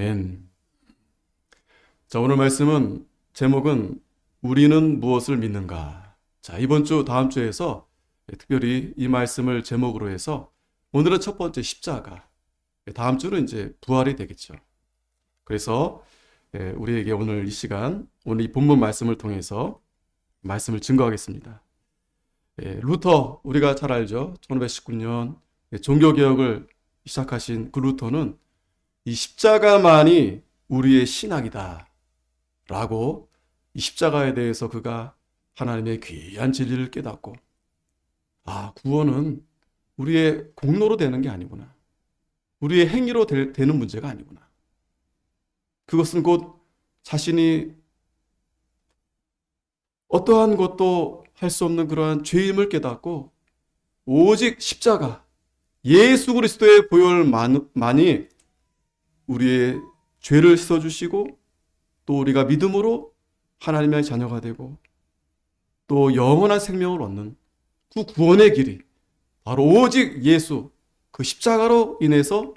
아멘. 자, 오늘 말씀은 제목은 우리는 무엇을 믿는가. 자, 이번 주 다음 주에서 특별히 이 말씀을 제목으로 해서 오늘은 첫 번째 십자가, 다음 주는 이제 부활이 되겠죠. 그래서 우리에게 오늘 이 시간, 오늘 이 본문 말씀을 통해서 말씀을 증거하겠습니다. 루터, 우리가 잘 알죠. 1519년 종교개혁을 시작하신 그 루터는 이 십자가만이 우리의 신앙이다 라고 이 십자가에 대해서 그가 하나님의 귀한 진리를 깨닫고, 구원은 우리의 공로로 되는 게 아니구나, 우리의 행위로 되는 문제가 아니구나, 그것은 곧 자신이 어떠한 것도 할 수 없는 그러한 죄임을 깨닫고 오직 십자가, 예수 그리스도의 보혈만이 우리의 죄를 씻어주시고 또 우리가 믿음으로 하나님의 자녀가 되고 또 영원한 생명을 얻는 그 구원의 길이 바로 오직 예수, 그 십자가로 인해서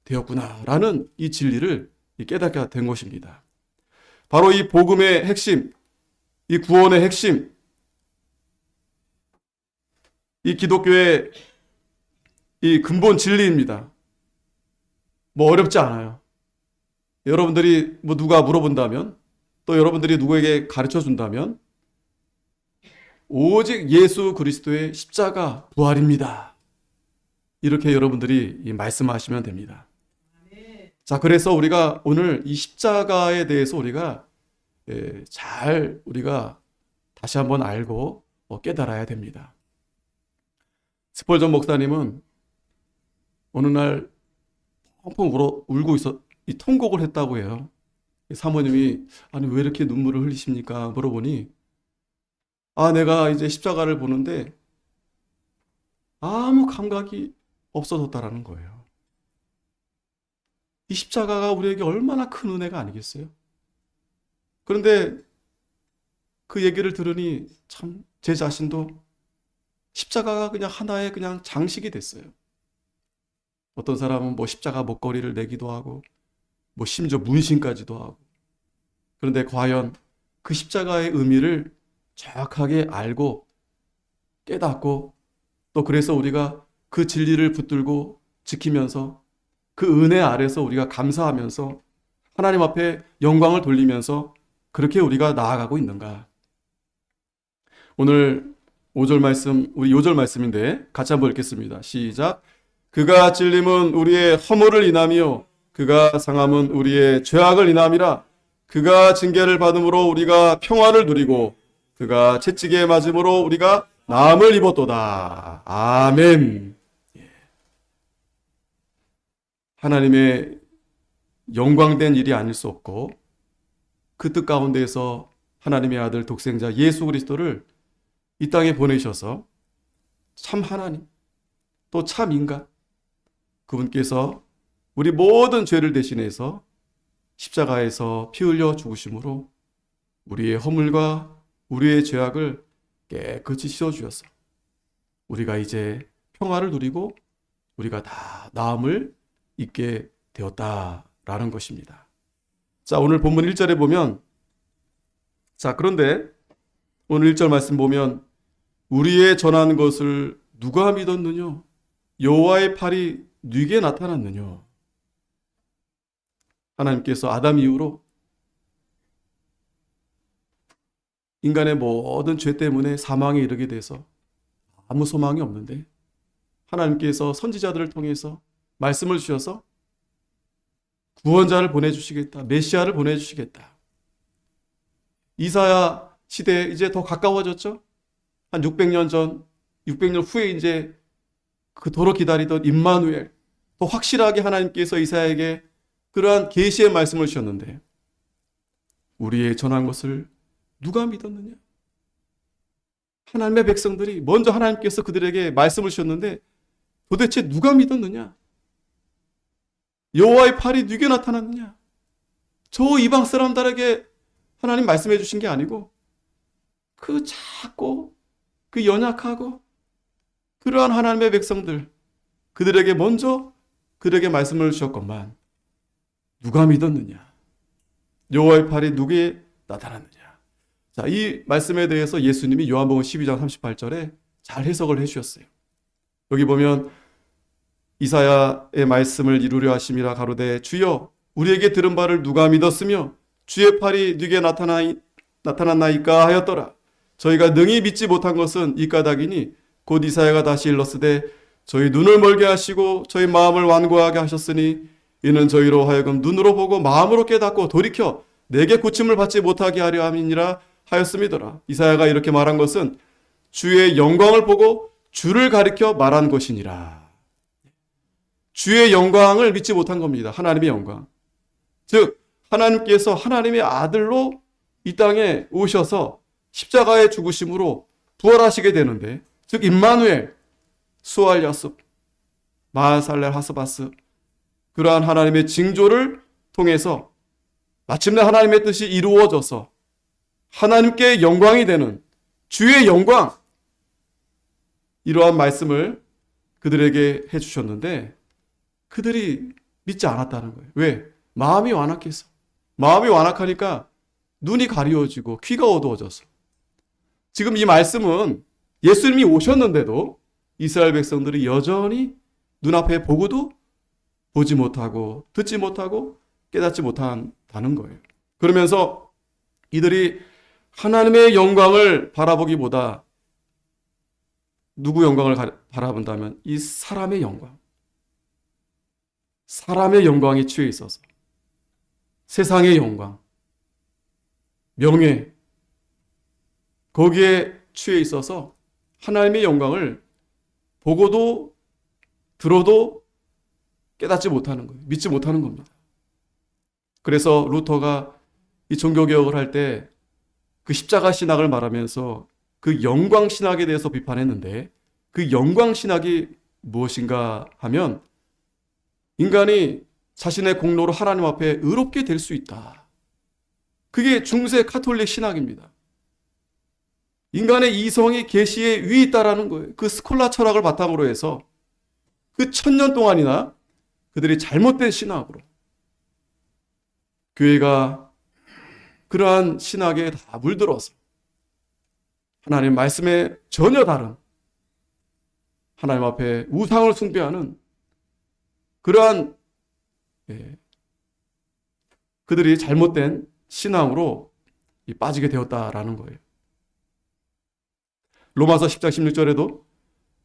되었구나라는 이 진리를 깨닫게 된 것입니다. 바로 이 복음의 핵심, 이 구원의 핵심, 이 기독교의 이 근본 진리입니다. 뭐 어렵지 않아요. 여러분들이 누가 물어본다면, 또 여러분들이 누구에게 가르쳐 준다면 오직 예수 그리스도의 십자가 부활입니다. 이렇게 여러분들이 말씀하시면 됩니다. 자, 그래서 우리가 오늘 이 십자가에 대해서 우리가 우리가 다시 한번 알고 깨달아야 됩니다. 스펄전 목사님은 어느 날 펑펑 울고 이 통곡을 했다고 해요. 사모님이 아니 왜 이렇게 눈물을 흘리십니까? 물어보니 내가 이제 십자가를 보는데 아무 감각이 없어졌다라는 거예요. 이 십자가가 우리에게 얼마나 큰 은혜가 아니겠어요? 그런데 그 얘기를 들으니 참 제 자신도 십자가가 그냥 하나의 그냥 장식이 됐어요. 어떤 사람은 십자가 목걸이를 내기도 하고 심지어 문신까지도 하고, 그런데 과연 그 십자가의 의미를 정확하게 알고 깨닫고 또 그래서 우리가 그 진리를 붙들고 지키면서 그 은혜 아래서 우리가 감사하면서 하나님 앞에 영광을 돌리면서 그렇게 우리가 나아가고 있는가? 오늘 5절 말씀, 우리 5절 말씀인데 같이 한번 읽겠습니다. 시작. 그가 찔림은 우리의 허물을 인하며 그가 상함은 우리의 죄악을 인함이라. 그가 징계를 받음으로 우리가 평화를 누리고 그가 채찍에 맞음으로 우리가 나음을 입었도다. 아멘. 하나님의 영광된 일이 아닐 수 없고 그 뜻 가운데에서 하나님의 아들 독생자 예수 그리스도를 이 땅에 보내셔서 참 하나님 또 참 인간, 그분께서 우리 모든 죄를 대신해서 십자가에서 피 흘려 죽으심으로 우리의 허물과 우리의 죄악을 깨끗이 씻어주셔서 우리가 이제 평화를 누리고 우리가 다 나음을 입게 되었다라는 것입니다. 자, 오늘 본문 1절에 보면, 그런데 오늘 1절 말씀 보면 우리의 전한 것을 누가 믿었느냐? 여호와의 팔이 네게 나타났느냐? 하나님께서 아담 이후로 인간의 모든 죄 때문에 사망에 이르게 돼서 아무 소망이 없는데 하나님께서 선지자들을 통해서 말씀을 주셔서 구원자를 보내주시겠다, 메시아를 보내주시겠다. 이사야 시대에 이제 더 가까워졌죠. 한 600년 전, 600년 후에 이제 그토록 기다리던 임마누엘, 더 확실하게 하나님께서 이사야에게 그러한 계시의 말씀을 주셨는데 우리의 전한 것을 누가 믿었느냐? 하나님의 백성들이 먼저 하나님께서 그들에게 말씀을 주셨는데 도대체 누가 믿었느냐? 여호와의 팔이 네게 나타났느냐? 저 이방 사람들에게 하나님 말씀해 주신 게 아니고 그 작고 그 연약하고 그러한 하나님의 백성들, 그들에게 먼저 그들에게 말씀을 주셨건만 누가 믿었느냐? 여호와의 팔이 누구에 나타났느냐? 자, 이 말씀에 대해서 예수님이 요한복음 12장 38절에 잘 해석을 해주셨어요. 여기 보면 이사야의 말씀을 이루려 하심이라 가로되 주여 우리에게 들은 바를 누가 믿었으며 주의 팔이 누구에 나타났나이까 하였더라. 저희가 능히 믿지 못한 것은 이 까닭이니 곧 이사야가 다시 일렀으되 저희 눈을 멀게 하시고 저희 마음을 완고하게 하셨으니 이는 저희로 하여금 눈으로 보고 마음으로 깨닫고 돌이켜 내게 고침을 받지 못하게 하려 함이니라 하였음이더라. 이사야가 이렇게 말한 것은 주의 영광을 보고 주를 가리켜 말한 것이니라. 주의 영광을 믿지 못한 겁니다. 하나님의 영광. 즉 하나님께서 하나님의 아들로 이 땅에 오셔서 십자가의 죽으심으로 부활하시게 되는데, 즉 임마누엘, 수알 야습, 마살렐 하스바스, 그러한 하나님의 징조를 통해서 마침내 하나님의 뜻이 이루어져서 하나님께 영광이 되는 주의 영광, 이러한 말씀을 그들에게 해주셨는데 그들이 믿지 않았다는 거예요. 왜? 마음이 완악해서. 마음이 완악하니까 눈이 가리워지고 귀가 어두워져서. 지금 이 말씀은 예수님이 오셨는데도 이스라엘 백성들이 여전히 눈앞에 보고도 보지 못하고 듣지 못하고 깨닫지 못한다는 거예요. 그러면서 이들이 하나님의 영광을 바라보기보다 누구 영광을 바라본다면 이 사람의 영광, 사람의 영광에 취해 있어서 세상의 영광, 명예, 거기에 취해 있어서 하나님의 영광을 보고도 들어도 깨닫지 못하는 거예요. 믿지 못하는 겁니다. 그래서 루터가 이 종교개혁을 할 때 그 십자가 신학을 말하면서 그 영광 신학에 대해서 비판했는데, 그 영광 신학이 무엇인가 하면 인간이 자신의 공로로 하나님 앞에 의롭게 될 수 있다. 그게 중세 카톨릭 신학입니다. 인간의 이성이 계시에 위에 있다라는 거예요. 그 스콜라 철학을 바탕으로 해서 그 1000년 동안이나 그들이 잘못된 신학으로, 교회가 그러한 신학에 다 물들어서 하나님 말씀에 전혀 다른 하나님 앞에 우상을 숭배하는 그러한 그들이 잘못된 신앙으로 빠지게 되었다라는 거예요. 로마서 10장 16절에도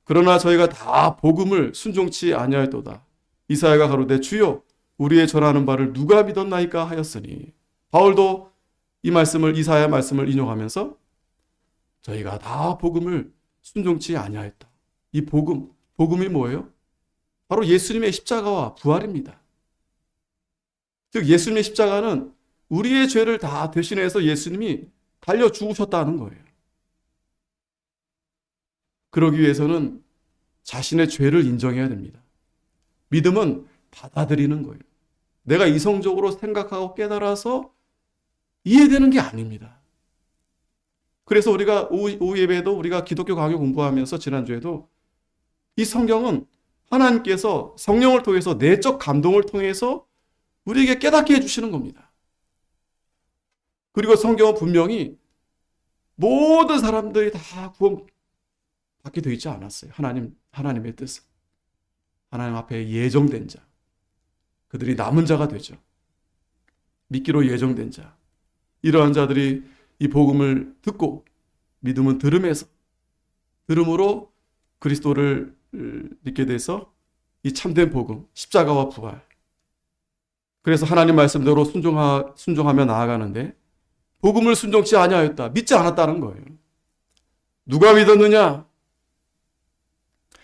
그러나 저희가 다 복음을 순종치 아니하였도다. 이사야가 가로되 주여 우리의 전하는 바를 누가 믿었나이까 하였으니, 바울도 이 말씀을, 이사야 말씀을 인용하면서 저희가 다 복음을 순종치 아니하였다. 이 복음이 뭐예요? 바로 예수님의 십자가와 부활입니다. 즉 예수님의 십자가는 우리의 죄를 다 대신해서 예수님이 달려 죽으셨다는 거예요. 그러기 위해서는 자신의 죄를 인정해야 됩니다. 믿음은 받아들이는 거예요. 내가 이성적으로 생각하고 깨달아서 이해되는 게 아닙니다. 그래서 우리가 오후 예배에도 우리가 기독교 강요 공부하면서 지난주에도 이 성경은 하나님께서 성령을 통해서 내적 감동을 통해서 우리에게 깨닫게 해주시는 겁니다. 그리고 성경은 분명히 모든 사람들이 다 구원받게 되어 있지 않았어요. 하나님의 뜻은. 하나님 앞에 예정된 자, 그들이 남은 자가 되죠. 믿기로 예정된 자, 이러한 자들이 이 복음을 듣고, 믿음은 들음으로 그리스도를 믿게 돼서 이 참된 복음, 십자가와 부활, 그래서 하나님 말씀대로 순종하며 나아가는데 복음을 순종치 아니하였다, 믿지 않았다는 거예요. 누가 믿었느냐?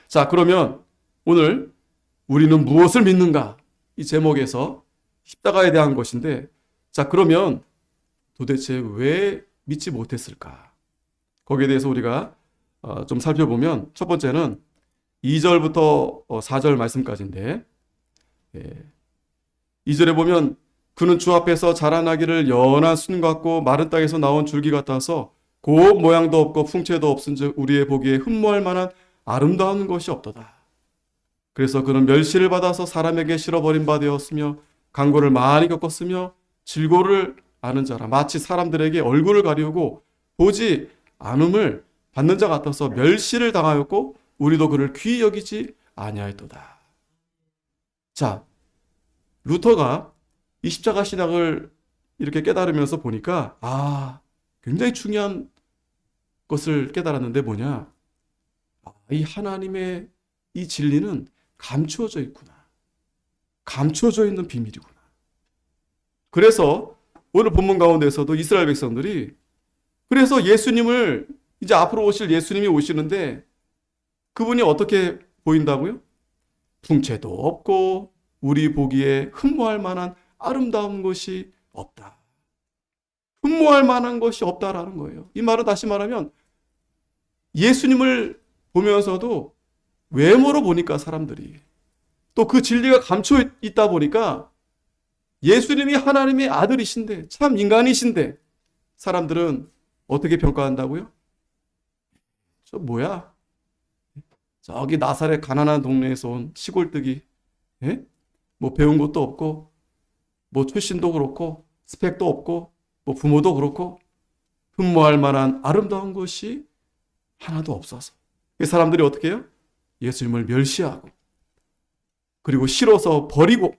자, 그러면 오늘 우리는 무엇을 믿는가? 이 제목에서 십자가에 대한 것인데, 자, 그러면 도대체 왜 믿지 못했을까? 거기에 대해서 우리가 좀 살펴보면, 첫 번째는 2절부터 4절 말씀까지인데, 2절에 보면 그는 주 앞에서 자라나기를 연한 순 같고 마른 땅에서 나온 줄기 같아서 곱 모양도 없고 풍채도 없은즉 우리의 보기에 흠모할 만한 아름다운 것이 없도다. 그래서 그는 멸시를 받아서 사람에게 실어버린 바 되었으며 강고를 많이 겪었으며 질고를 아는 자라. 마치 사람들에게 얼굴을 가리우고 보지 않음을 받는 자 같아서 멸시를 당하였고 우리도 그를 귀히 여기지 아니하였도다. 자, 루터가 이 십자가 신학을 이렇게 깨달으면서 보니까 굉장히 중요한 것을 깨달았는데 뭐냐? 이 하나님의 이 진리는 감추어져 있구나. 감추어져 있는 비밀이구나. 그래서 오늘 본문 가운데서도 이스라엘 백성들이 그래서 예수님을 이제 앞으로 오실 예수님이 오시는데 그분이 어떻게 보인다고요? 풍채도 없고 우리 보기에 흠모할 만한 아름다운 것이 없다. 흠모할 만한 것이 없다라는 거예요. 이 말은 다시 말하면 예수님을 보면서도 외모로 보니까 사람들이 또 그 진리가 감춰 있다 보니까 예수님이 하나님의 아들이신데 참 인간이신데 사람들은 어떻게 평가한다고요? 저 뭐야? 저기 나사렛 가난한 동네에서 온 시골뜨기, 예? 뭐 배운 것도 없고 뭐 출신도 그렇고 스펙도 없고 뭐 부모도 그렇고 흠모할 만한 아름다운 것이 하나도 없어서 이 사람들이 어떻게 해요? 예수님을 멸시하고 그리고 싫어서 버리고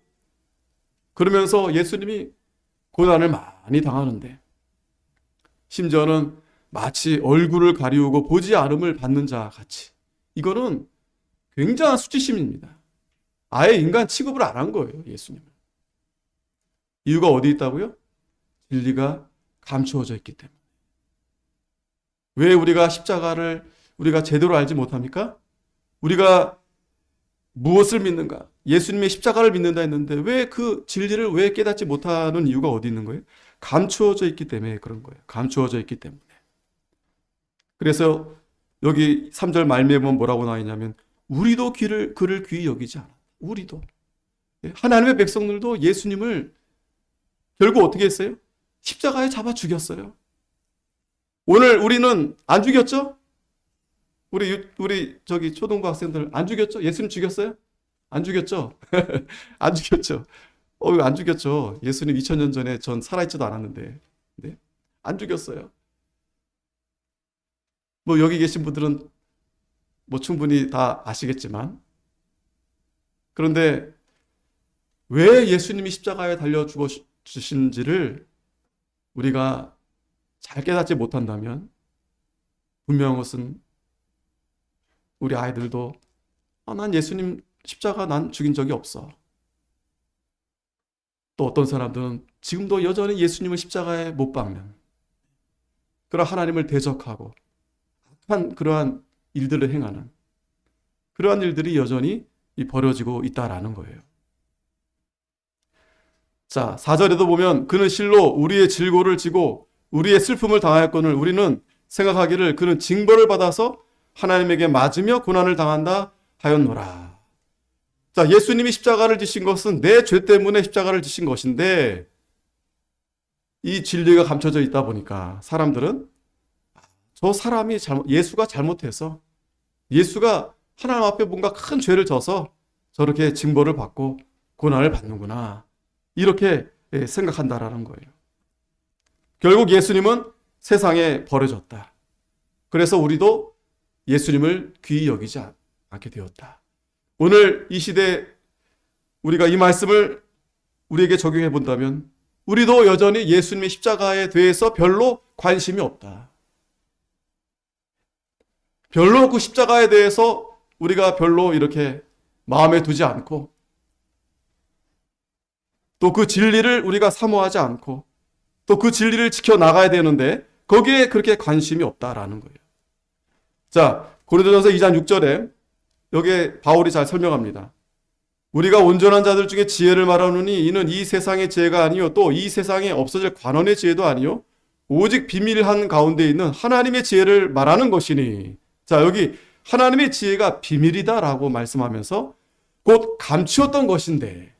그러면서 예수님이 고난을 많이 당하는데 심지어는 마치 얼굴을 가리우고 보지 않음을 받는 자 같이 이거는 굉장한 수치심입니다. 아예 인간 취급을 안 한 거예요. 예수님을. 이유가 어디 있다고요? 진리가 감추어져 있기 때문에. 왜 우리가 십자가를 우리가 제대로 알지 못합니까? 우리가 무엇을 믿는가? 예수님의 십자가를 믿는다 했는데 왜 그 진리를 왜 깨닫지 못하는 이유가 어디 있는 거예요? 감추어져 있기 때문에 그런 거예요. 감추어져 있기 때문에. 그래서 여기 3절 말미에 보면 뭐라고 나와 있냐면 우리도 그를 귀히 여기지 않아. 우리도. 하나님의 백성들도 예수님을 결국 어떻게 했어요? 십자가에 잡아 죽였어요. 오늘 우리는 안 죽였죠? 우리 저기 초등부 학생들 안 죽였죠? 예수님 죽였어요? 안 죽였죠? 안 죽였죠? 안 죽였죠. 예수님 2000년 전에 전 살아있지도 않았는데. 네? 안 죽였어요. 뭐 여기 계신 분들은 뭐 충분히 다 아시겠지만 그런데 왜 예수님이 십자가에 달려 죽어 주신지를 우리가 잘 깨닫지 못한다면 분명한 것은 우리 아이들도 난 예수님 십자가 난 죽인 적이 없어. 또 어떤 사람들은 지금도 여전히 예수님을 십자가에 못 박는 그런 하나님을 대적하고 악한 그러한 일들을 행하는 그러한 일들이 여전히 벌어지고 있다라는 거예요. 자, 4절에도 보면 그는 실로 우리의 질고를 지고 우리의 슬픔을 당하였거늘 우리는 생각하기를 그는 징벌을 받아서 하나님에게 맞으며 고난을 당한다 하였노라. 자, 예수님이 십자가를 지신 것은 내 죄 때문에 십자가를 지신 것인데 이 진리가 감춰져 있다 보니까 사람들은 저 사람이 예수가 잘못해서 예수가 하나님 앞에 뭔가 큰 죄를 져서 저렇게 징벌을 받고 고난을 받는구나. 이렇게 생각한다라는 거예요. 결국 예수님은 세상에 버려졌다. 그래서 우리도 예수님을 귀히 여기지 않게 되었다. 오늘 이 시대 우리가 이 말씀을 우리에게 적용해 본다면 우리도 여전히 예수님의 십자가에 대해서 별로 관심이 없다. 별로 그 십자가에 대해서 우리가 별로 이렇게 마음에 두지 않고 또 그 진리를 우리가 사모하지 않고 또 그 진리를 지켜나가야 되는데 거기에 그렇게 관심이 없다라는 거예요. 자, 고린도전서 2장 6절에 여기에 바울이 잘 설명합니다. 우리가 온전한 자들 중에 지혜를 말하노니 이는 이 세상의 지혜가 아니요 또 이 세상에 없어질 관원의 지혜도 아니요 오직 비밀한 가운데 있는 하나님의 지혜를 말하는 것이니. 자, 여기 하나님의 지혜가 비밀이다라고 말씀하면서 곧 감추었던 것인데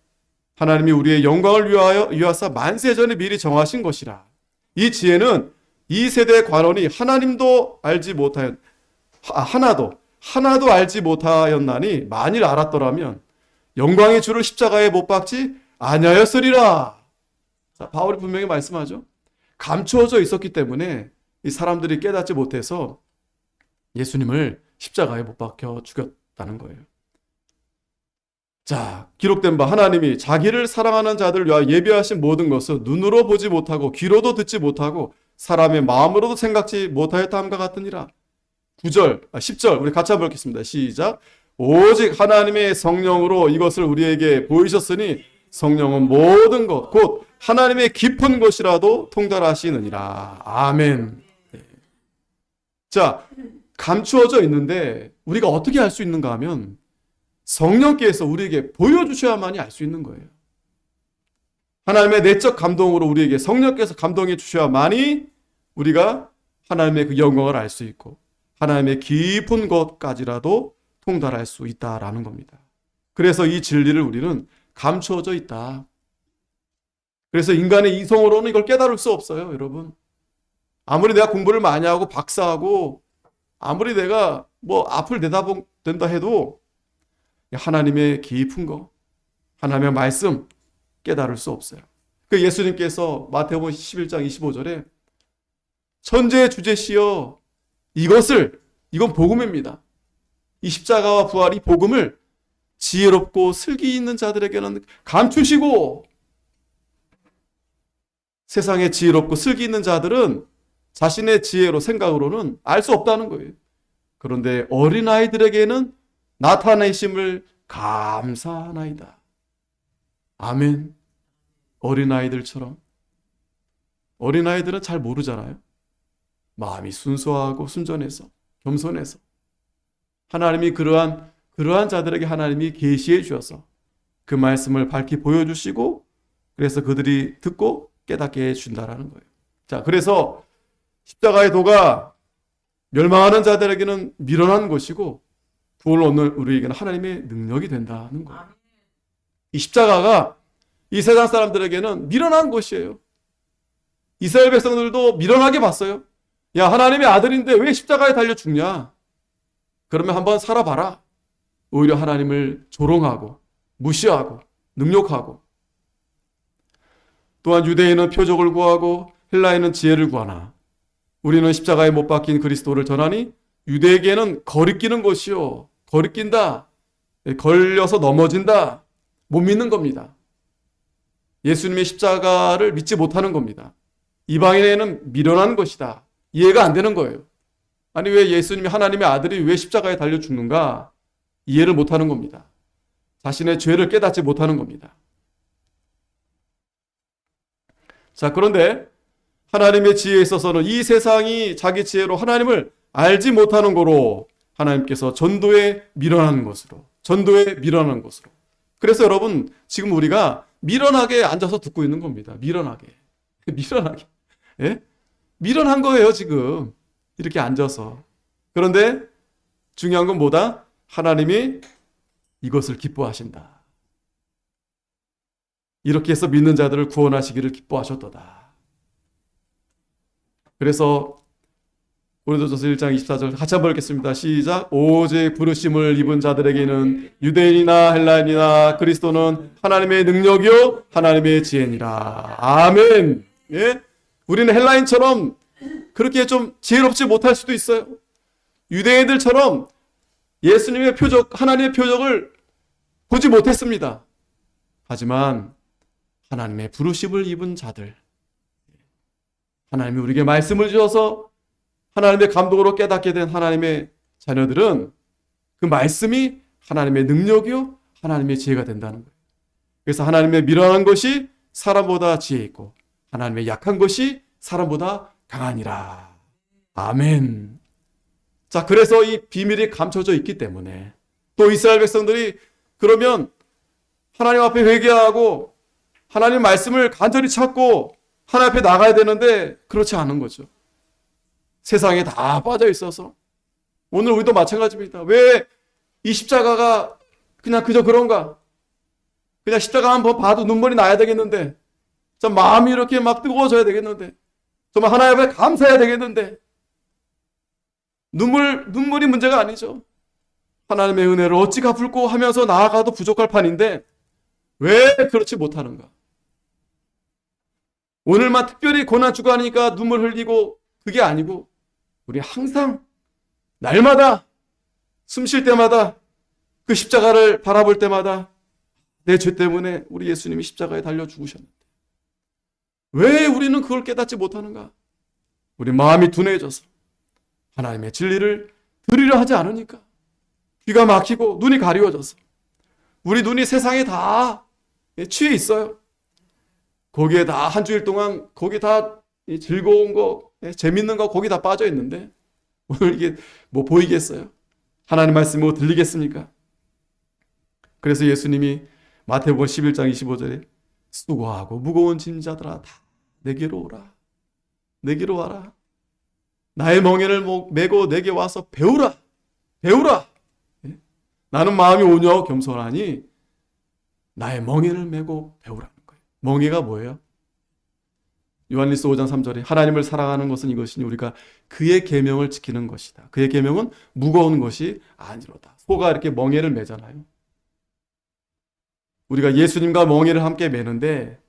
하나님이 우리의 영광을 위하사 만세 전에 미리 정하신 것이라. 이 지혜는 이 세대의 관원이 하나님도 알지 못하였 하나도 알지 못하였나니 만일 알았더라면 영광의 주를 십자가에 못 박지 아니하였으리라. 자, 바울이 분명히 말씀하죠. 감추어져 있었기 때문에 이 사람들이 깨닫지 못해서 예수님을 십자가에 못 박혀 죽였다는 거예요. 자, 기록된 바 하나님이 자기를 사랑하는 자들을 위하여 예비하신 모든 것을 눈으로 보지 못하고 귀로도 듣지 못하고 사람의 마음으로도 생각지 못하였다함과 같으니라. 10절 우리 같이 한번 읽겠습니다. 시작. 오직 하나님의 성령으로 이것을 우리에게 보이셨으니 성령은 모든 것 곧 하나님의 깊은 것이라도 통달하시느니라. 아멘. 자, 감추어져 있는데 우리가 어떻게 알 수 있는가 하면 성령께서 우리에게 보여주셔야만이 알 수 있는 거예요. 하나님의 내적 감동으로 우리에게 성령께서 감동해 주셔야만이 우리가 하나님의 그 영광을 알 수 있고 하나님의 깊은 것까지라도 통달할 수 있다라는 겁니다. 그래서 이 진리를 우리는 감추어져 있다. 그래서 인간의 이성으로는 이걸 깨달을 수 없어요, 여러분. 아무리 내가 공부를 많이 하고 박사하고 아무리 내가 뭐 앞을 내다본다 해도 하나님의 깊은 거, 하나님의 말씀 깨달을 수 없어요. 그 예수님께서 마태복음 11장 25절에 천지의 주제시여 이건 복음입니다. 이 십자가와 부활 이 복음을 지혜롭고 슬기 있는 자들에게는 감추시고 세상에 지혜롭고 슬기 있는 자들은 자신의 지혜로 생각으로는 알 수 없다는 거예요. 그런데 어린아이들에게는 나타내심을 감사하나이다. 아멘. 어린아이들처럼. 어린아이들은 잘 모르잖아요. 마음이 순수하고 순전해서 겸손해서 하나님이 그러한 자들에게 하나님이 계시해 주셔서 그 말씀을 밝히 보여주시고 그래서 그들이 듣고 깨닫게 해준다라는 거예요. 자, 그래서 십자가의 도가 멸망하는 자들에게는 미련한 것이고 구원을 얻는 우리에게는 하나님의 능력이 된다는 거예요. 이 십자가가 이 세상 사람들에게는 미련한 것이에요. 이스라엘 백성들도 미련하게 봤어요. 야, 하나님의 아들인데 왜 십자가에 달려 죽냐? 그러면 한번 살아봐라. 오히려 하나님을 조롱하고 무시하고 능욕하고 또한 유대인은 표적을 구하고 헬라인은 지혜를 구하나 우리는 십자가에 못 박힌 그리스도를 전하니 유대에게는 거리끼는 것이요. 거리낀다. 걸려서 넘어진다. 못 믿는 겁니다. 예수님의 십자가를 믿지 못하는 겁니다. 이방인에게는 미련한 것이다. 이해가 안 되는 거예요. 아니 왜 예수님이 하나님의 아들이 왜 십자가에 달려 죽는가? 이해를 못하는 겁니다. 자신의 죄를 깨닫지 못하는 겁니다. 자, 그런데 하나님의 지혜에 있어서는 이 세상이 자기 지혜로 하나님을 알지 못하는 거로 하나님께서 전도에 미련한 것으로 그래서 여러분 지금 우리가 미련하게 앉아서 듣고 있는 겁니다. 미련하게 예? 미련한 거예요 지금 이렇게 앉아서. 그런데 중요한 건 뭐다? 하나님이 이것을 기뻐하신다. 이렇게 해서 믿는 자들을 구원하시기를 기뻐하셨도다. 그래서 고린도전서 1장 24절 같이 한번 읽겠습니다. 시작. 오직 부르심을 입은 자들에게는 유대인이나 헬라인이나 그리스도는 하나님의 능력이요 하나님의 지혜니라. 아멘. 예? 우리는 헬라인처럼 그렇게 좀 지혜롭지 못할 수도 있어요. 유대인들처럼 예수님의 표적, 하나님의 표적을 보지 못했습니다. 하지만 하나님의 부르심을 입은 자들, 하나님이 우리에게 말씀을 주셔서 하나님의 감동으로 깨닫게 된 하나님의 자녀들은 그 말씀이 하나님의 능력이요 하나님의 지혜가 된다는 거예요. 그래서 하나님의 미련한 것이 사람보다 지혜 있고 하나님의 약한 것이 사람보다 강하니라. 아멘. 자, 그래서 이 비밀이 감춰져 있기 때문에 또 이스라엘 백성들이 그러면 하나님 앞에 회개하고 하나님 말씀을 간절히 찾고 하나님 앞에 나가야 되는데 그렇지 않은 거죠. 세상에 다 빠져 있어서. 오늘 우리도 마찬가지입니다. 왜 이 십자가가 그냥 그저 그런가? 그냥 십자가 한번 봐도 눈물이 나야 되겠는데, 참 마음이 이렇게 막 뜨거워져야 되겠는데, 정말 하나님 앞에 감사해야 되겠는데, 눈물이 문제가 아니죠. 하나님의 은혜를 어찌 갚을꼬 하면서 나아가도 부족할 판인데, 왜 그렇지 못하는가? 오늘만 특별히 고난 주간이니까 눈물 흘리고 그게 아니고 우리 항상 날마다 숨 쉴 때마다 그 십자가를 바라볼 때마다 내 죄 때문에 우리 예수님이 십자가에 달려 죽으셨는데 왜 우리는 그걸 깨닫지 못하는가? 우리 마음이 둔해져서 하나님의 진리를 들으려 하지 않으니까 귀가 막히고 눈이 가리워져서 우리 눈이 세상에 다 취해 있어요. 거기에 다 한 주일 동안 거기 다 즐거운 거, 재밌는 거 거기 다 빠져 있는데 오늘 이게 뭐 보이겠어요? 하나님 말씀이 뭐 들리겠습니까? 그래서 예수님이 마태복음 11장 25절에 수고하고 무거운 짐자들아 다 내게로 오라. 내게로 와라. 나의 멍에를 메고 내게 와서 배우라. 배우라. 나는 마음이 온유하고 겸손하니 나의 멍에를 메고 배우라는 거예요. 멍에가 뭐예요? 요한일서 5장 3절에 하나님을 사랑하는 것은 이것이니 우리가 그의 계명을 지키는 것이다. 그의 계명은 무거운 것이 아니로다. 소가 이렇게 멍에를 매잖아요. 우리가 예수님과 멍에를 함께 매는데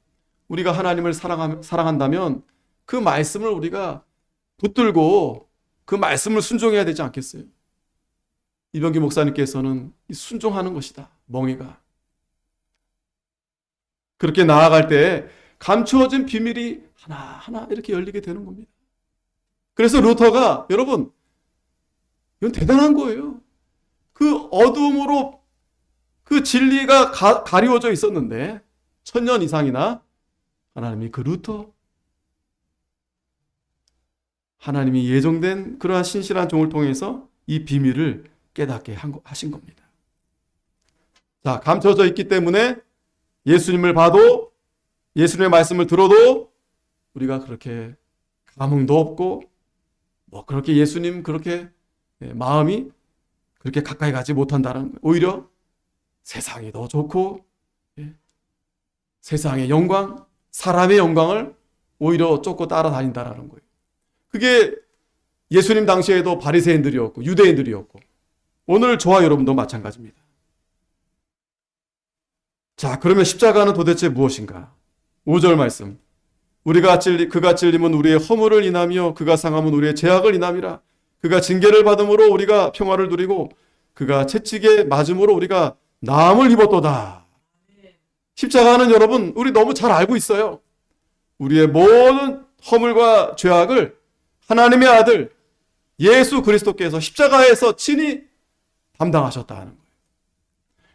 우리가 하나님을 사랑한다면 그 말씀을 우리가 붙들고 그 말씀을 순종해야 되지 않겠어요? 이병기 목사님께서는 순종하는 것이다. 멍에가. 그렇게 나아갈 때 감추어진 비밀이 하나하나 이렇게 열리게 되는 겁니다. 그래서 루터가 여러분 이건 대단한 거예요. 그 어둠으로 그 진리가 가리워져 있었는데 1000년 이상이나 하나님이 그 루터 하나님이 예정된 그러한 신실한 종을 통해서 이 비밀을 깨닫게 하신 겁니다. 자, 감춰져 있기 때문에 예수님을 봐도 예수님의 말씀을 들어도 우리가 그렇게 감흥도 없고 뭐 그렇게 예수님 그렇게 마음이 그렇게 가까이 가지 못한다는 거예요. 오히려 세상이 더 좋고 세상의 영광, 사람의 영광을 오히려 쫓고 따라다닌다라는 거예요. 그게 예수님 당시에도 바리새인들이었고 유대인들이었고 오늘 저와 여러분도 마찬가지입니다. 자, 그러면 십자가는 도대체 무엇인가? 5절 말씀. 그가 찔림은 우리의 허물을 인하며 그가 상함은 우리의 죄악을 인함이라. 그가 징계를 받음으로 우리가 평화를 누리고 그가 채찍에 맞음으로 우리가 나음을 입었도다. 십자가는 여러분 우리 너무 잘 알고 있어요. 우리의 모든 허물과 죄악을 하나님의 아들 예수 그리스도께서 십자가에서 친히 담당하셨다는 거예요.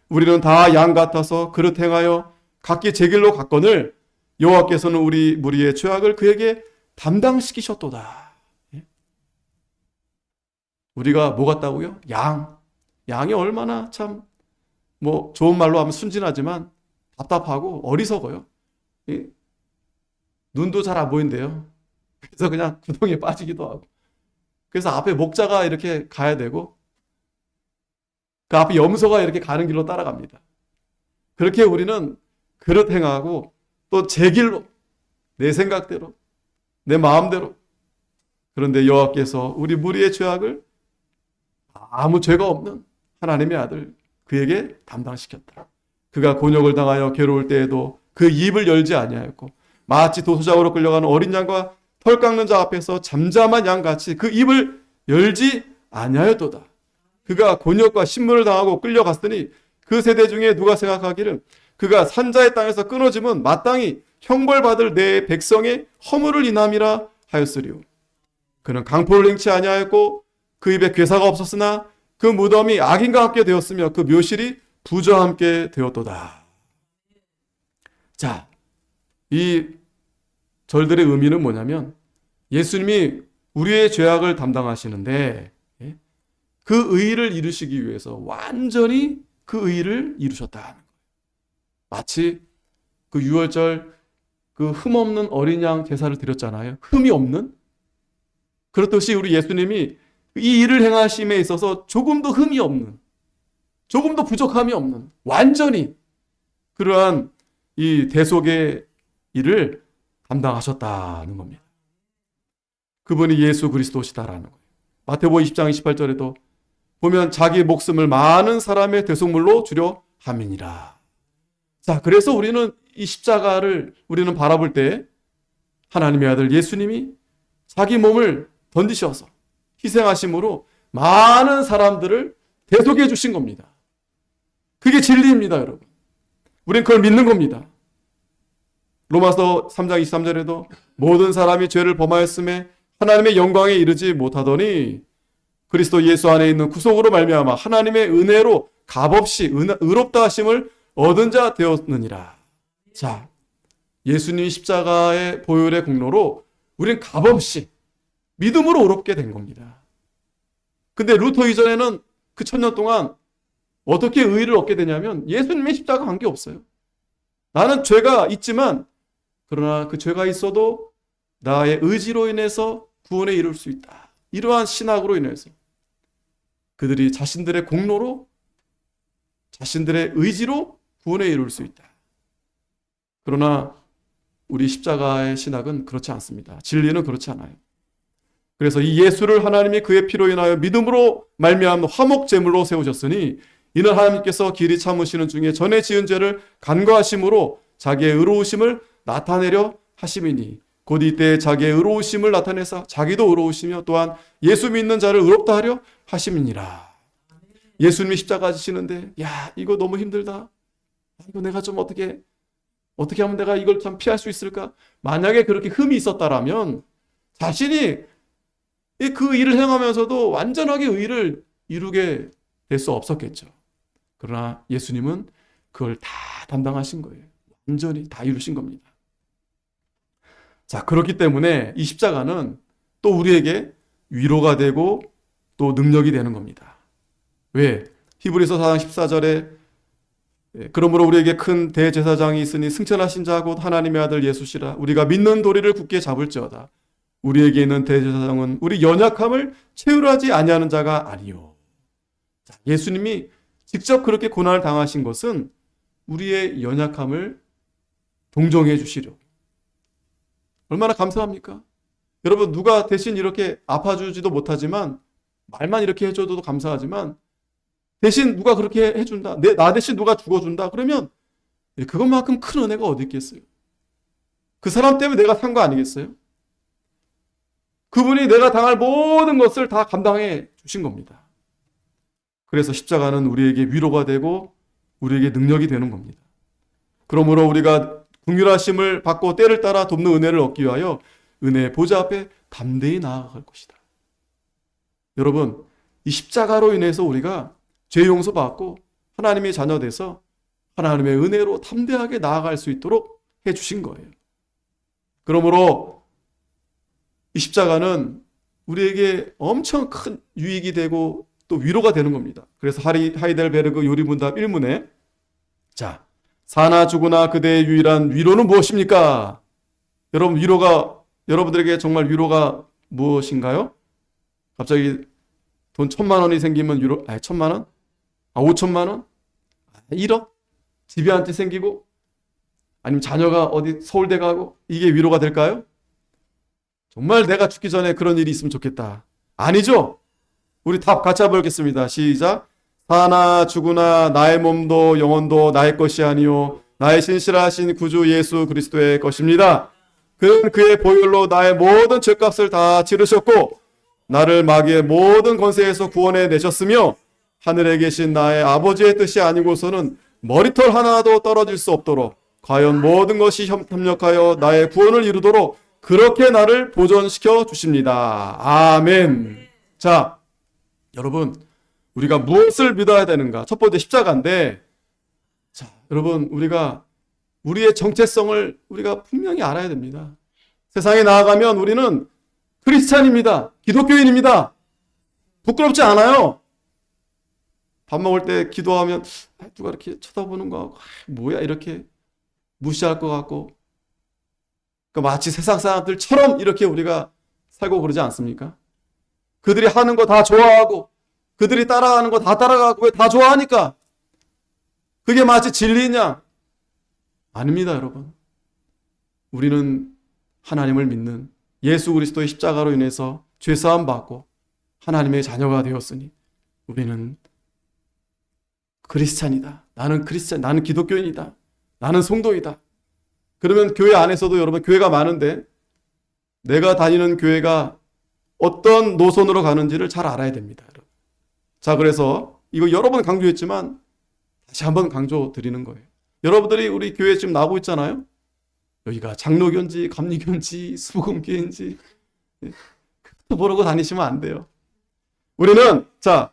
우리는 다 양 같아서 그릇 행하여 각기 제 길로 갔거늘 여호와께서는 우리 무리의 죄악을 그에게 담당시키셨도다. 우리가 뭐 같다고요? 양이 얼마나 참 뭐 좋은 말로 하면 순진하지만 답답하고 어리석어요. 눈도 잘 안 보인대요. 그래서 그냥 구덩이에 빠지기도 하고. 그래서 앞에 목자가 이렇게 가야 되고 그 앞에 염소가 이렇게 가는 길로 따라갑니다. 그렇게 우리는 그릇 행하고 또 제 길로 내 생각대로 내 마음대로 그런데 여호와께서 우리 무리의 죄악을 아무 죄가 없는 하나님의 아들 그에게 담당시켰다. 그가 곤욕을 당하여 괴로울 때에도 그 입을 열지 아니하였고 마치 도수장으로 끌려가는 어린 양과 털 깎는 자 앞에서 잠잠한 양같이 그 입을 열지 아니하였도다. 그가 곤욕과 신문을 당하고 끌려갔으니 그 세대 중에 누가 생각하기를 그가 산자의 땅에서 끊어짐은 마땅히 형벌받을 내 백성의 허물을 인함이라 하였으리요. 그는 강포를 행치 아니하였고 그 입에 괴사가 없었으나 그 무덤이 악인과 함께 되었으며 그 묘실이 부자와 함께 되었도다. 자, 이 절들의 의미는 뭐냐면 예수님이 우리의 죄악을 담당하시는데 그 의의를 이루시기 위해서 완전히 그 의의를 이루셨다는 거예요. 마치 그 유월절 그 흠없는 어린 양 제사를 드렸잖아요. 흠이 없는? 그렇듯이 우리 예수님이 이 일을 행하심에 있어서 조금도 흠이 없는, 조금도 부족함이 없는, 완전히 그러한 이 대속의 일을 감당하셨다는 겁니다. 그분이 예수 그리스도시다라는 거예요. 마태복음 20장 28절에도 보면 자기 목숨을 많은 사람의 대속물로 주려 함이니라. 자, 그래서 우리는 이 십자가를 우리는 바라볼 때 하나님의 아들 예수님이 자기 몸을 던지셔서 희생하심으로 많은 사람들을 대속해 주신 겁니다. 그게 진리입니다, 여러분. 우린 그걸 믿는 겁니다. 로마서 3장 23절에도 모든 사람이 죄를 범하였음에 하나님의 영광에 이르지 못하더니 그리스도 예수 안에 있는 구속으로 말미암아 하나님의 은혜로 값없이 의롭다 하심을 얻은 자 되었느니라. 자, 예수님 십자가의 보혈의 공로로 우린 값없이 믿음으로 의롭게 된 겁니다. 근데 루터 이전에는 그 1000년 동안 어떻게 의의를 얻게 되냐면 예수님의 십자가 관계 없어요. 나는 죄가 있지만 그러나 그 죄가 있어도 나의 의지로 인해서 구원에 이룰 수 있다. 이러한 신학으로 인해서 그들이 자신들의 공로로 자신들의 의지로 구원에 이룰 수 있다. 그러나 우리 십자가의 신학은 그렇지 않습니다. 진리는 그렇지 않아요. 그래서 이 예수를 하나님이 그의 피로 인하여 믿음으로 말미암는 화목 제물로 세우셨으니 이는 하나님께서 길이 참으시는 중에 전에 지은 죄를 간과하심으로 자기의 의로우심을 나타내려 하심이니 곧 이때 자기의 의로우심을 나타내사 자기도 의로우시며 또한 예수 믿는 자를 의롭다 하려 하심이니라. 예수님이 십자가 지시는데 야 이거 너무 힘들다. 이거 내가 좀 어떻게 하면 내가 이걸 참 피할 수 있을까? 만약에 그렇게 흠이 있었다라면 자신이 그 일을 행하면서도 완전하게 의를 이루게 될 수 없었겠죠. 그러나 예수님은 그걸 다 담당하신 거예요. 완전히 다 이루신 겁니다. 자, 그렇기 때문에 이 십자가는 또 우리에게 위로가 되고 또 능력이 되는 겁니다. 왜? 히브리서 4장 14절에 그러므로 우리에게 큰 대제사장이 있으니 승천하신 자 곧 하나님의 아들 예수시라. 우리가 믿는 도리를 굳게 잡을지어다. 우리에게 있는 대제사장은 우리 연약함을 채우하지 아니하는 자가 아니요. 자, 예수님이 직접 그렇게 고난을 당하신 것은 우리의 연약함을 동정해 주시려. 얼마나 감사합니까? 여러분 누가 대신 이렇게 아파주지도 못하지만 말만 이렇게 해줘도 감사하지만 대신 누가 그렇게 해준다. 나 대신 누가 죽어준다. 그러면 그것만큼 큰 은혜가 어디 있겠어요? 그 사람 때문에 내가 산 거 아니겠어요? 그분이 내가 당할 모든 것을 다 감당해 주신 겁니다. 그래서 십자가는 우리에게 위로가 되고 우리에게 능력이 되는 겁니다. 그러므로 우리가 긍휼하심을 받고 때를 따라 돕는 은혜를 얻기 위하여 은혜의 보좌 앞에 담대히 나아갈 것이다. 여러분, 이 십자가로 인해서 우리가 죄 용서받고 하나님의 자녀 돼서 하나님의 은혜로 담대하게 나아갈 수 있도록 해주신 거예요. 그러므로 이 십자가는 우리에게 엄청 큰 유익이 되고 또 위로가 되는 겁니다. 그래서 하이델베르그 요리문답 1문에 자, 사나 죽으나 그대의 유일한 위로는 무엇입니까? 여러분 여러분들에게 정말 위로가 무엇인가요? 갑자기 돈 1000만 원이 생기면 1000만 원? 5천만 원? 1억? 집이 한 채 생기고? 아니면 자녀가 어디 서울대 가고? 이게 위로가 될까요? 정말 내가 죽기 전에 그런 일이 있으면 좋겠다. 아니죠? 우리 답 같이 한번 읽겠습니다. 시작. 사나 죽으나 나의 몸도 영혼도 나의 것이 아니요 나의 신실하신 구주 예수 그리스도의 것입니다. 그는 그의 보혈로 나의 모든 죄값을 다 치르셨고 나를 마귀의 모든 권세에서 구원해 내셨으며 하늘에 계신 나의 아버지의 뜻이 아니고서는 머리털 하나도 떨어질 수 없도록 과연 모든 것이 협력하여 나의 구원을 이루도록 그렇게 나를 보존시켜 주십니다. 아멘. 자, 여러분 우리가 무엇을 믿어야 되는가? 첫 번째 십자가인데 자, 여러분 우리가 우리의 정체성을 우리가 분명히 알아야 됩니다. 세상에 나아가면 우리는 크리스찬입니다. 기독교인입니다. 부끄럽지 않아요. 밥 먹을 때 기도하면 누가 이렇게 쳐다보는 거 같고 뭐야 이렇게 무시할 것 같고 그러니까 마치 세상 사람들처럼 이렇게 우리가 살고 그러지 않습니까? 그들이 하는 거 다 좋아하고 그들이 따라가는 거 다 따라가고 왜 다 좋아하니까 그게 마치 진리냐? 아닙니다, 여러분. 우리는 하나님을 믿는 예수 그리스도의 십자가로 인해서 죄사함 받고 하나님의 자녀가 되었으니 우리는 크리스찬이다. 나는 기독교인이다. 나는 성도이다. 그러면 교회 안에서도 여러분 교회가 많은데 내가 다니는 교회가 어떤 노선으로 가는지를 잘 알아야 됩니다. 자, 그래서 이거 여러 번 강조했지만 다시 한번 강조 드리는 거예요. 여러분들이 우리 교회 지금 나오고 있잖아요. 여기가 장로교인지 감리교인지 수복음교인지 그것도 모르고 다니시면 안 돼요. 우리는 자,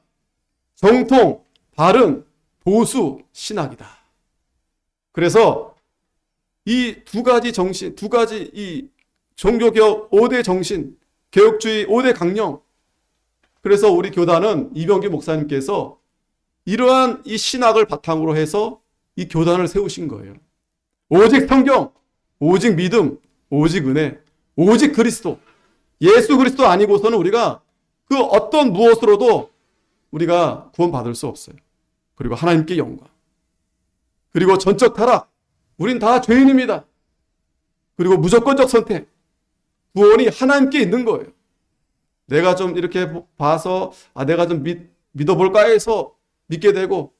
정통, 바른, 보수, 신학이다. 그래서 이 두 가지 정신, 두 가지 이 종교개혁 5대 정신, 개혁주의 5대 강령. 그래서 우리 교단은 이병기 목사님께서 이러한 이 신학을 바탕으로 해서 이 교단을 세우신 거예요. 오직 성경, 오직 믿음, 오직 은혜, 오직 그리스도. 예수 그리스도 아니고서는 우리가 그 어떤 무엇으로도 우리가 구원받을 수 없어요. 그리고 하나님께 영광. 그리고 전적 타락. 우린 다 죄인입니다. 그리고 무조건적 선택. 구원이 하나님께 있는 거예요. 내가 좀 이렇게 봐서 내가 좀 믿어볼까 해서 믿게 되고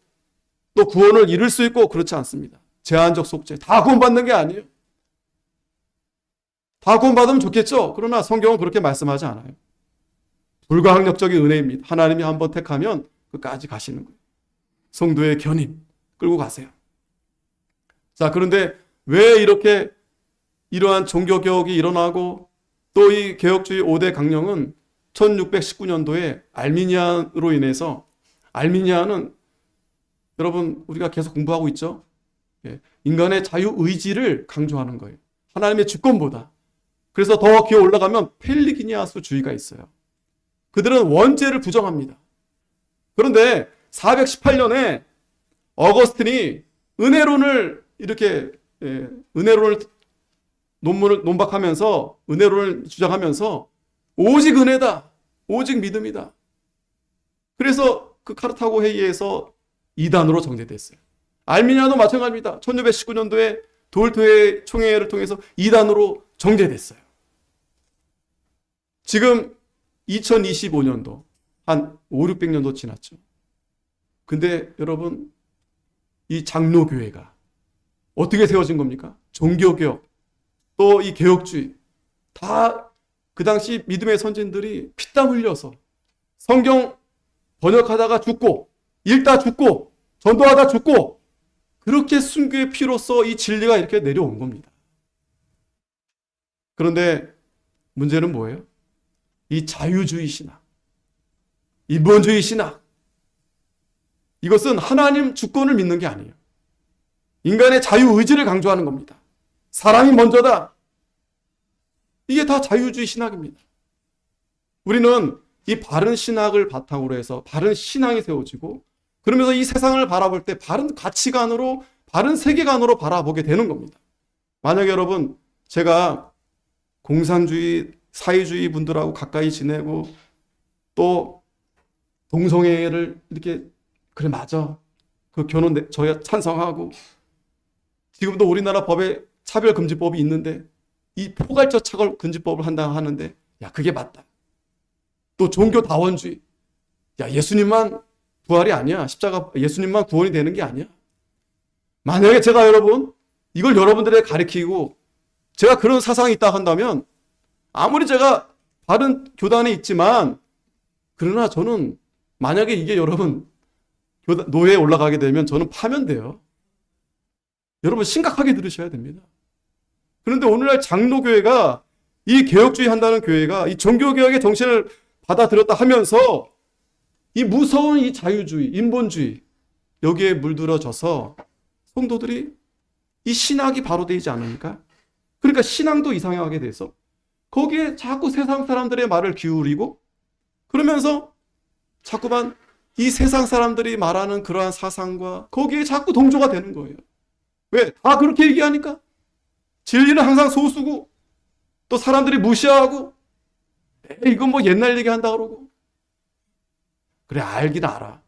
또 구원을 이룰 수 있고 그렇지 않습니다. 제한적 속죄. 다 구원받는 게 아니에요. 다 구원받으면 좋겠죠. 그러나 성경은 그렇게 말씀하지 않아요. 불가항력적인 은혜입니다. 하나님이 한번 택하면 끝까지 가시는 거예요. 성도의 견인 끌고 가세요. 자, 그런데 왜 이렇게 이러한 종교개혁이 일어나고 또 이 개혁주의 5대 강령은 1619년도에 알미니안으로 인해서, 알미니안은 여러분 우리가 계속 공부하고 있죠. 인간의 자유의지를 강조하는 거예요. 하나님의 주권보다. 그래서 더 기어 올라가면 펠리기니아스주의가 있어요. 그들은 원죄를 부정합니다. 그런데 418년에 어거스틴이 은혜론을 이렇게 은혜론을 논문을 논박하면서 은혜론을 주장하면서 오직 은혜다, 오직 믿음이다. 그래서 그 카르타고 회의에서 이단으로 정제됐어요. 알미니아도 마찬가지입니다. 1619년도에 돌토의 총회를 통해서 이단으로 정제됐어요. 지금 2025년도 한 5, 600년도 지났죠. 근데 여러분 이 장로교회가 어떻게 세워진 겁니까? 종교개혁, 또 이 개혁주의 다 그 당시 믿음의 선진들이 피땀 흘려서 성경 번역하다가 죽고 읽다 죽고 전도하다 죽고 그렇게 순교의 피로써 이 진리가 이렇게 내려온 겁니다. 그런데 문제는 뭐예요? 이 자유주의 신학, 인본주의 신학, 이것은 하나님 주권을 믿는 게 아니에요. 인간의 자유의지를 강조하는 겁니다. 사람이 먼저다. 이게 다 자유주의 신학입니다. 우리는 이 바른 신학을 바탕으로 해서 바른 신앙이 세워지고 그러면서 이 세상을 바라볼 때 바른 가치관으로, 바른 세계관으로 바라보게 되는 겁니다. 만약에 여러분 제가 공산주의, 사회주의 분들하고 가까이 지내고 또 동성애를 이렇게 그래 맞아, 그 결혼 저야 찬성하고 지금도 우리나라 법에 차별금지법이 있는데 이 포괄적 차별금지법을 한다 하는데 야 그게 맞다. 또 종교다원주의, 야 예수님만 부활이 아니야, 십자가 예수님만 구원이 되는 게 아니야. 만약에 제가 여러분 이걸 여러분들에게 가르치고 제가 그런 사상이 있다 한다면 아무리 제가 바른 교단에 있지만 그러나 저는 만약에 이게 여러분 노예에 올라가게 되면 저는 파면돼요. 여러분 심각하게 들으셔야 됩니다. 그런데 오늘날 장로교회가 이 개혁주의 한다는 교회가 이 종교개혁의 정신을 받아들였다 하면서 이 무서운 이 자유주의, 인본주의 여기에 물들어져서 성도들이 이 신학이 바로 되지 않으니까 그러니까 신앙도 이상하게 돼서 거기에 자꾸 세상 사람들의 말을 기울이고 그러면서 자꾸만 이 세상 사람들이 말하는 그러한 사상과 거기에 자꾸 동조가 되는 거예요. 왜? 다 그렇게 얘기하니까. 진리는 항상 소수고 또 사람들이 무시하고 이건 뭐 옛날 얘기한다 그러고 그래 알긴 알아.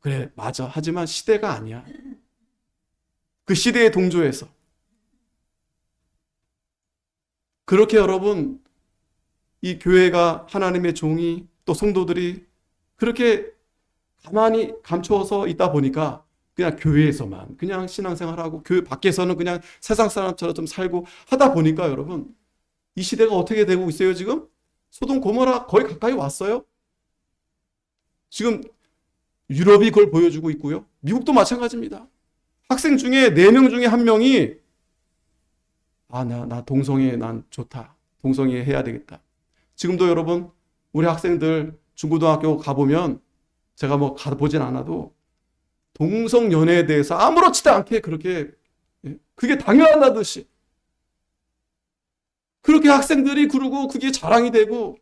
그래 맞아. 하지만 시대가 아니야. 그 시대에 동조해서 그렇게 여러분 이 교회가 하나님의 종이 또 성도들이 그렇게 가만히 감추어서 있다 보니까 그냥 교회에서만 그냥 신앙생활하고 교회 밖에서는 그냥 세상 사람처럼 좀 살고 하다 보니까 여러분 이 시대가 어떻게 되고 있어요 지금? 소돔 고모라 거의 가까이 왔어요. 지금 유럽이 그걸 보여주고 있고요. 미국도 마찬가지입니다. 학생 중에 4명 중에 1명이 나 동성애 난 좋다. 동성애 해야 되겠다. 지금도 여러분 우리 학생들 중고등학교 가보면 제가 뭐 가보진 않아도 동성 연애에 대해서 아무렇지도 않게 그렇게 그게 당연하듯이 그렇게 학생들이 그러고 그게 자랑이 되고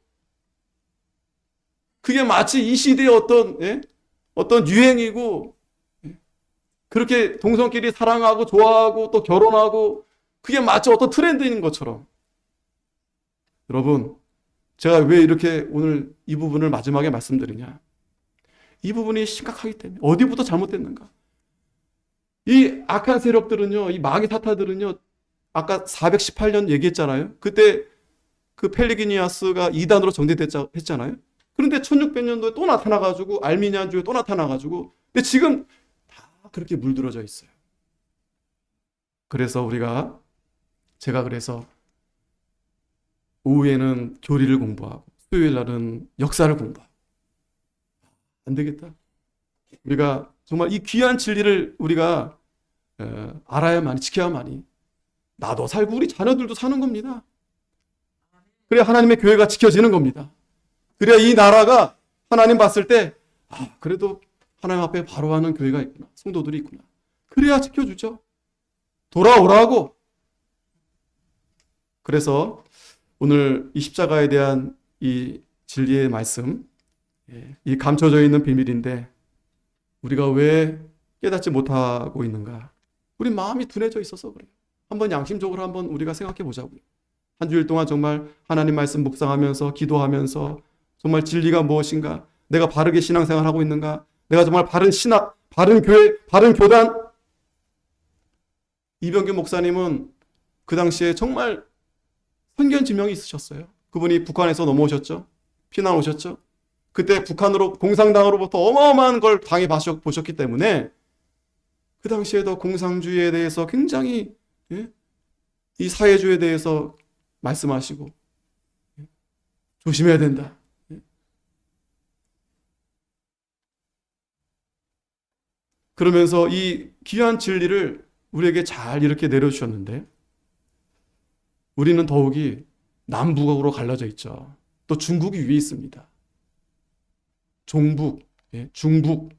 그게 마치 이 시대의 어떤 유행이고 그렇게 동성끼리 사랑하고 좋아하고 또 결혼하고 그게 마치 어떤 트렌드인 것처럼 여러분 제가 왜 이렇게 오늘 이 부분을 마지막에 말씀드리냐 이 부분이 심각하기 때문에 어디부터 잘못됐는가 이 악한 세력들은요 이 마귀 사타들은요 아까 418년 얘기했잖아요 그때 그 펠리기니아스가 이단으로 정대했잖아요 그런데 1600년도에 또 나타나가지고 알미니안주에 또 나타나가지고 근데 지금 다 그렇게 물들어져 있어요. 그래서 제가 그래서 오후에는 교리를 공부하고 수요일 날은 역사를 공부하고 안 되겠다. 우리가 정말 이 귀한 진리를 우리가 알아야만이 지켜야만이 나도 살고 우리 자녀들도 사는 겁니다. 그래야 하나님의 교회가 지켜지는 겁니다. 그래야 이 나라가 하나님 봤을 때 그래도 하나님 앞에 바로 하는 교회가 있구나. 성도들이 있구나. 그래야 지켜주죠. 돌아오라고. 그래서 오늘 이 십자가에 대한 이 진리의 말씀 이 감춰져 있는 비밀인데 우리가 왜 깨닫지 못하고 있는가? 우리 마음이 둔해져 있어서 그래요. 한번 양심적으로 한번 우리가 생각해 보자고요. 한 주일 동안 정말 하나님 말씀 묵상하면서 기도하면서 정말 진리가 무엇인가? 내가 바르게 신앙생활하고 있는가? 내가 정말 바른 신학, 바른 교회, 바른 교단? 이병규 목사님은 그 당시에 정말 선견지명이 있으셨어요. 그분이 북한에서 넘어오셨죠. 피난 오셨죠. 그때 북한으로 공산당으로부터 어마어마한 걸 당해 보셨기 때문에 그 당시에도 공산주의에 대해서 굉장히 이 사회주의에 대해서 말씀하시고 조심해야 된다. 그러면서 이 귀한 진리를 우리에게 잘 이렇게 내려주셨는데 우리는 더욱이 남북으로 갈라져 있죠. 또 중국이 위에 있습니다. 종북, 중북,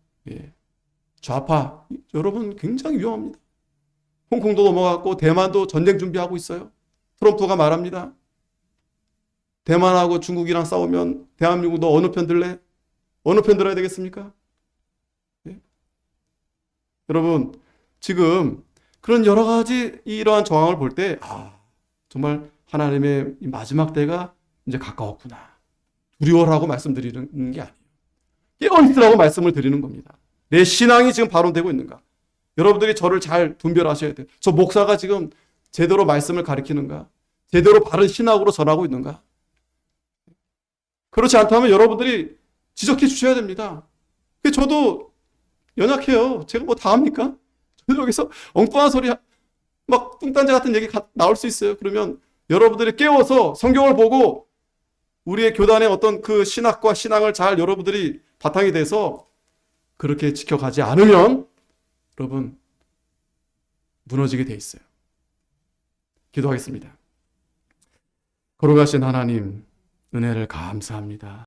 좌파 여러분 굉장히 위험합니다. 홍콩도 넘어갔고 대만도 전쟁 준비하고 있어요. 트럼프가 말합니다. 대만하고 중국이랑 싸우면 대한민국 너 어느 편 들래? 어느 편 들어야 되겠습니까? 여러분 지금 그런 여러 가지 이러한 정황을 볼 때 정말 하나님의 마지막 때가 이제 가까웠구나. 두려워라고 말씀드리는 게 아니에요. 깨어있으라고 말씀을 드리는 겁니다. 내 신앙이 지금 발언되고 있는가? 여러분들이 저를 잘 분별하셔야 돼요. 저 목사가 지금 제대로 말씀을 가르치는가? 제대로 바른 신학으로 전하고 있는가? 그렇지 않다면 여러분들이 지적해 주셔야 됩니다. 저도 연약해요. 제가 뭐 다 합니까? 저도 여기서 엉뚱한 소리 막 뚱딴지 같은 얘기 나올 수 있어요. 그러면 여러분들이 깨워서 성경을 보고 우리의 교단의 어떤 그 신학과 신앙을 잘 여러분들이 바탕이 돼서 그렇게 지켜가지 않으면 여러분 무너지게 돼 있어요. 기도하겠습니다. 걸어가신 하나님 은혜를 감사합니다.